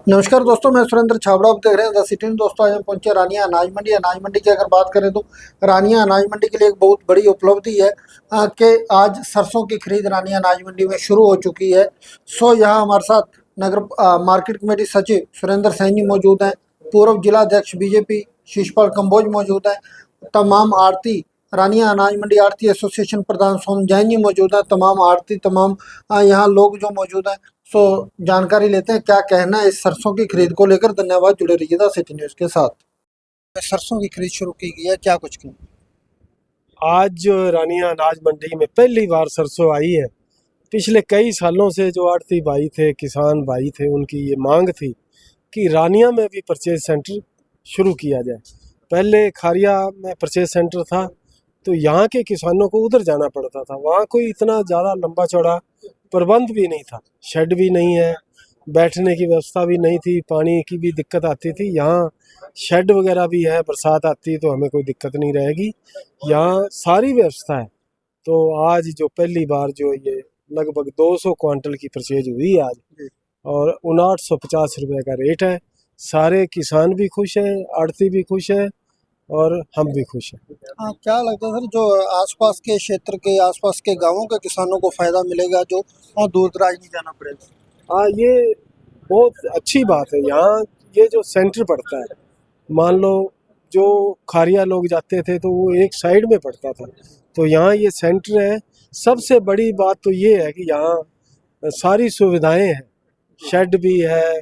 नमस्कार दोस्तों, मैं सुरेंद्र छाबड़ा। आप देख रहे हैं द सिटी। दोस्तों आज हम पहुंचे रानिया अनाज मंडी। अनाज मंडी की अगर बात करें तो रानिया अनाज मंडी के लिए एक बहुत बड़ी उपलब्धि है कि आज सरसों की खरीद रानिया अनाज मंडी में शुरू हो चुकी है। यहाँ हमारे साथ नगर मार्केट कमेटी सचिव सुरेंद्र सैनी मौजूद हैं, पूर्व जिला अध्यक्ष बीजेपी शिशपाल कंबोज मौजूद हैं, तमाम आड़ती रानिया अनाज मंडी आड़ती एसोसिएशन प्रधान सोम जैन जी मौजूद हैं, तमाम आड़ती तमाम यहाँ लोग जो मौजूद हैं। जानकारी लेते हैं क्या कहना है इस सरसों की खरीद को लेकर। धन्यवाद, जुड़े रहिए द सिटी न्यूज़ के साथ। सरसों की खरीद शुरू की गई है, क्या कुछ की? आज जो रानिया अनाज मंडी में पहली बार सरसों आई है। पिछले कई सालों से जो आड़ती भाई थे, किसान भाई थे, उनकी ये मांग थी कि रानिया में भी परचेज सेंटर शुरू किया जाए। पहले खारिया में परचेज सेंटर था तो यहाँ के किसानों को उधर जाना पड़ता था। वहाँ कोई इतना ज़्यादा लंबा चौड़ा प्रबंध भी नहीं था, शेड भी नहीं है, बैठने की व्यवस्था भी नहीं थी, पानी की भी दिक्कत आती थी। यहाँ शेड वगैरह भी है, बरसात आती है तो हमें कोई दिक्कत नहीं रहेगी, यहाँ सारी व्यवस्था है। तो आज जो पहली बार जो ये लगभग 200 क्वांटल की परचेज हुई है आज, और 5950 रुपये का रेट है। सारे किसान भी खुश हैं, आड़ती भी खुश है और हम भी खुश हैं। हाँ, क्या लगता है सर, जो आसपास के क्षेत्र के आसपास के गांवों के किसानों को फायदा मिलेगा, जो वहाँ दूर दराज नहीं जाना पड़ेगा? हाँ, ये बहुत अच्छी बात है। यहाँ ये जो सेंटर पड़ता है, मान लो जो खारिया लोग जाते थे तो वो एक साइड में पड़ता था, तो यहाँ ये सेंटर है। सबसे बड़ी बात तो ये है कि यहाँ सारी सुविधाएं हैं, शेड भी है,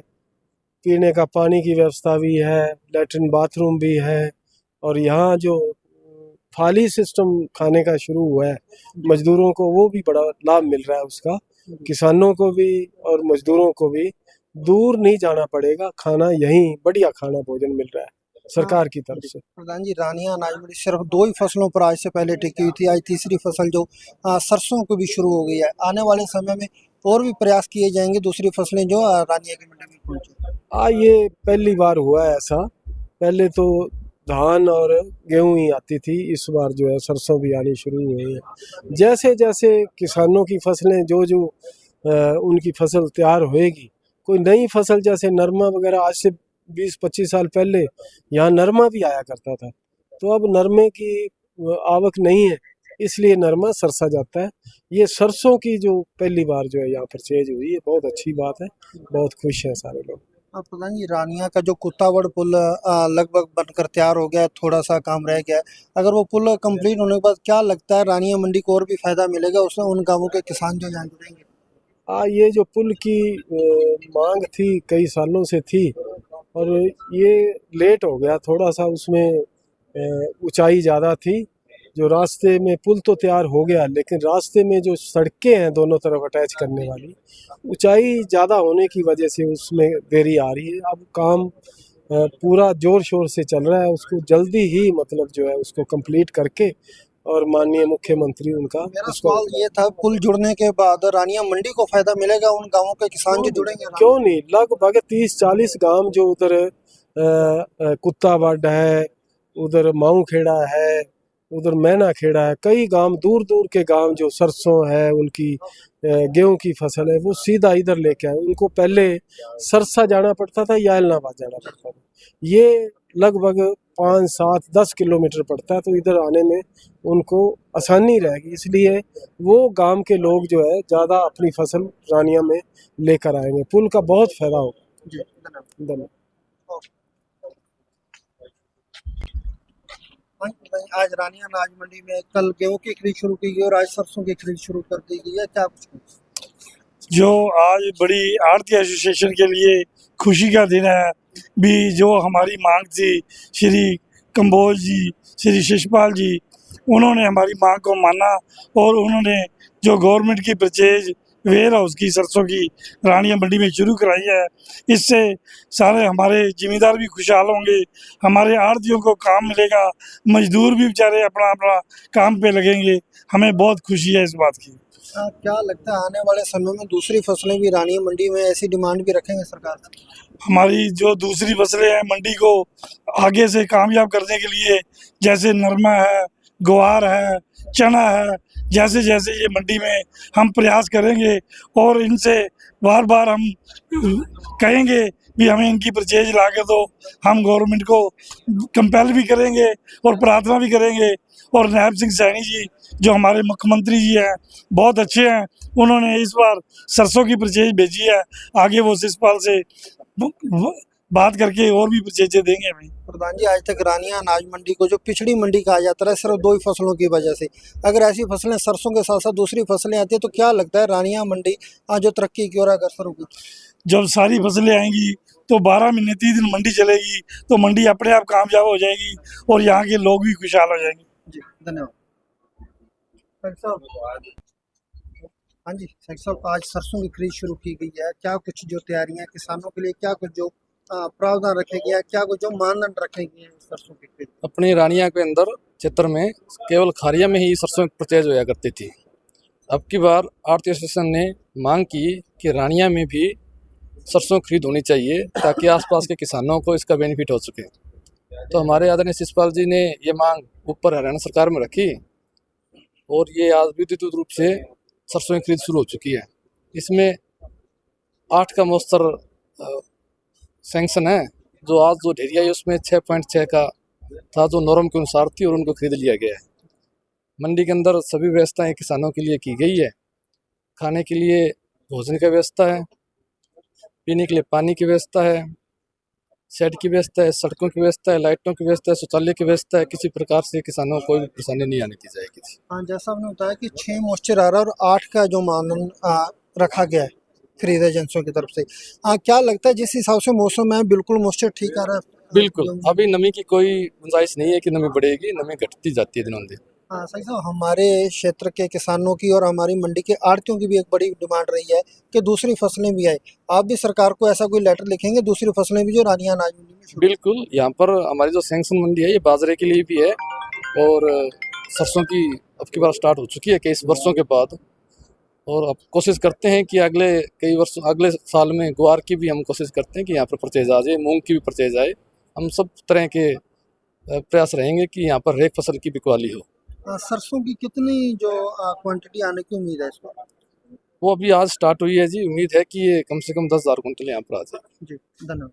पीने का पानी की व्यवस्था भी है, लैट्रिन बाथरूम भी है, और यहाँ जो थाली सिस्टम खाने का शुरू हुआ है मजदूरों को, वो भी बड़ा लाभ मिल रहा है उसका। किसानों को भी और मजदूरों को भी दूर नहीं जाना पड़ेगा, खाना यहीं बढ़िया खाना भोजन मिल रहा है सरकार की तरफ से। प्रधान जी, रानिया अनाज मंडी सिर्फ 2 ही फसलों पर आज से पहले टिकी हुई थी। आज तीसरी फसल जो सरसों को भी शुरू हो गई है। आने वाले समय में और भी प्रयास किए जाएंगे दूसरी फसलें जो रानिया की मंडी में पहुंचे। ये पहली बार हुआ है ऐसा। पहले तो धान और गेहूं ही आती थी, इस बार जो है सरसों भी आनी शुरू हुई है। जैसे जैसे किसानों की फसलें जो उनकी फसल तैयार होएगी, कोई नई फसल जैसे नरमा वगैरह, आज से 20-25 साल पहले यहाँ नरमा भी आया करता था, तो अब नरमे की आवक नहीं है, इसलिए नरमा सरसा जाता है। ये सरसों की जो पहली बार जो है यहाँ परचेज हुई है, बहुत अच्छी बात है, बहुत खुश हैं सारे लोग। प्रधान जी, रानिया का जो कुत्तावड़ पुल लगभग बनकर तैयार हो गया है, थोड़ा सा काम रह गया है। अगर वो पुल कंप्लीट होने के बाद क्या लगता है रानिया मंडी को और भी फायदा मिलेगा उसमें, उन गांवों के किसान जो यहाँ जुड़ेंगे? ये जो पुल की मांग थी, कई सालों से थी, और ये लेट हो गया थोड़ा सा। उसमें ऊंचाई ज़्यादा थी। जो रास्ते में पुल तो तैयार हो गया, लेकिन रास्ते में जो सड़कें हैं दोनों तरफ अटैच करने वाली, ऊंचाई ज़्यादा होने की वजह से उसमें देरी आ रही है। अब काम पूरा जोर शोर से चल रहा है, उसको जल्दी ही मतलब जो है उसको कंप्लीट करके, और माननीय मुख्यमंत्री उनका उसको। सवाल ये था, पुल जुड़ने के बाद रानिया मंडी को फायदा मिलेगा, उन गांवों के किसान जो जुड़ेंगे? क्यों नहीं, लगभग 30-40 गांव जो उधर कुत्तावड़ है, उधर माऊ खेड़ा है, उधर मैना खेड़ा है, कई गांव दूर दूर के गांव जो सरसों है, उनकी गेहूं की फसल है, वो सीधा इधर लेके आए। उनको पहले सरसा जाना पड़ता था या इलाहाबाद जाना पड़ता था। ये लगभग 5-7-10 किलोमीटर पड़ता है, तो इधर आने में उनको आसानी रहेगी, इसलिए वो गांव के लोग जो है ज़्यादा अपनी फसल रानिया में लेकर आएंगे। पुल का बहुत फायदा होगा। धन्यवाद। आज रानिया अनाज मंडी में कल गेहूं की खरीद शुरू की गई और आज सरसों की खरीद शुरू कर दी गई है, क्या कुछ? जो आज बड़ी आड़ती एसोसिएशन के लिए खुशी का दिन है। भी जो हमारी मांग थी, श्री कंबोज जी, श्री शिशपाल जी, उन्होंने हमारी मांग को माना, और उन्होंने जो गवर्नमेंट की परचेज वेयर हाउस की सरसों की रानिया मंडी में शुरू कराई है। इससे सारे हमारे जिम्मेदार भी खुशहाल होंगे, हमारे आड़तियों को काम मिलेगा, मजदूर भी बेचारे अपना अपना काम पे लगेंगे। हमें बहुत खुशी है इस बात की। क्या लगता है आने वाले समय में दूसरी फसलें भी रानिया मंडी में ऐसी डिमांड भी रखेंगे सरकार से? हमारी जो दूसरी फसलें हैं मंडी को आगे से कामयाब करने के लिए, जैसे नरमा है, ग्वार है, चना है, जैसे जैसे ये मंडी में हम प्रयास करेंगे और इनसे बार बार हम कहेंगे भी हमें इनकी परचेज ला के दो, हम गवर्नमेंट को कंपेल भी करेंगे और प्रार्थना भी करेंगे। और नायब सिंह सैनी जी जो हमारे मुख्यमंत्री जी हैं बहुत अच्छे हैं, उन्होंने इस बार सरसों की परचेज भेजी है, आगे वो शिषपाल से बात करके और भी परचेजें देंगे हमें। प्रधान जी, आज तक रानिया अनाज मंडी को जो पिछड़ी मंडी कहा जाता रहा सिर्फ दो ही फसलों की वजह से, अगर ऐसी फसलें सरसों के साथ साथ दूसरी फसलें आती है तो क्या लगता है रानिया मंडी आज जो तरक्की की ओर अग्रसर होगी? जब सारी फसलें आएंगी तो 12 महीने 30 दिन मंडी चलेगी तो मंडी अपने आप कामयाब हो जाएगी और यहाँ के लोग भी खुशहाल हो जाएंगे। जी धन्यवाद। हाँ जी शेख साहब, आज सरसों की खरीद शुरू की गई है, क्या कुछ जो तैयारियां किसानों के लिए, क्या कुछ जो प्रावधान रखे गए हैं, क्या कुछ जो मानदंड रखे गए हैं सरसों की खरीद? अपनी रानिया के अंदर क्षेत्र में केवल खारिया में ही सरसों परचेज होया करती थी। अब की बार आढ़ती एसोसिएशन ने मांग की कि रानिया में भी सरसों खरीद होनी चाहिए ताकि आसपास के किसानों को इसका बेनिफिट हो सके। तो हमारे आदरणीय शिषपाल जी ने ये मांग ऊपर हरियाणा सरकार में रखी और ये आज विद्युत रूप से सरसों की खरीद शुरू हो चुकी है। इसमें 8 का मौस्तर सैंक्शन है, जो आज जो ढेरिया है उसमें 6.6 का था जो नॉर्म के अनुसार थी और उनको खरीद लिया गया है। मंडी के अंदर सभी व्यवस्थाएं किसानों के लिए की गई है। खाने के लिए भोजन की व्यवस्था है, पीने के लिए पानी की व्यवस्था है, शेड की व्यवस्था है, सड़कों की व्यवस्था है, लाइटों की व्यवस्था है, शौचालय की व्यवस्था है। किसी प्रकार से किसानों को कोई भी परेशानी नहीं आने दी जाएगी। हाँ, जैसा आपने बताया कि 6 मॉइस्चर आ रहा है और 8 का जो मानदंड रखा गया है खरीद एजेंसियों की तरफ से, क्या लगता है जिस हिसाब से मौसम है बिल्कुल मॉइस्चर ठीक आ रहा है? बिल्कुल, अभी नमी की कोई गुंजाइश नहीं है कि नमी बढ़ेगी, नमी घटती जाती है दिनों दिन। हाँ सही साहब, हमारे क्षेत्र के किसानों की और हमारी मंडी के आड़तियों की भी एक बड़ी डिमांड रही है कि दूसरी फसलें भी आए। आप भी सरकार को ऐसा कोई लेटर लिखेंगे दूसरी फसलें भी जो रानिया अनाज मंडी में शुरू? बिल्कुल, यहाँ पर हमारी जो सैंक्शन मंडी है ये बाजरे के लिए भी है और सरसों की अब की बार स्टार्ट हो चुकी है कई वर्षों के बाद। और अब कोशिश करते हैं कि अगले साल में ग्वार की भी हम कोशिश करते हैं कि यहाँ पर परचेज आ जाए, मूंग की भी परचेज आए। हम सब तरह के प्रयास रहेंगे कि यहाँ पर हर एक फसल की बिकवाली हो। सरसों की कितनी जो क्वांटिटी आने की उम्मीद है इस पर? वो अभी आज स्टार्ट हुई है जी, उम्मीद है कि ये कम से कम 10,000 कुंटल यहाँ पर आ जाए। जी धन्यवाद।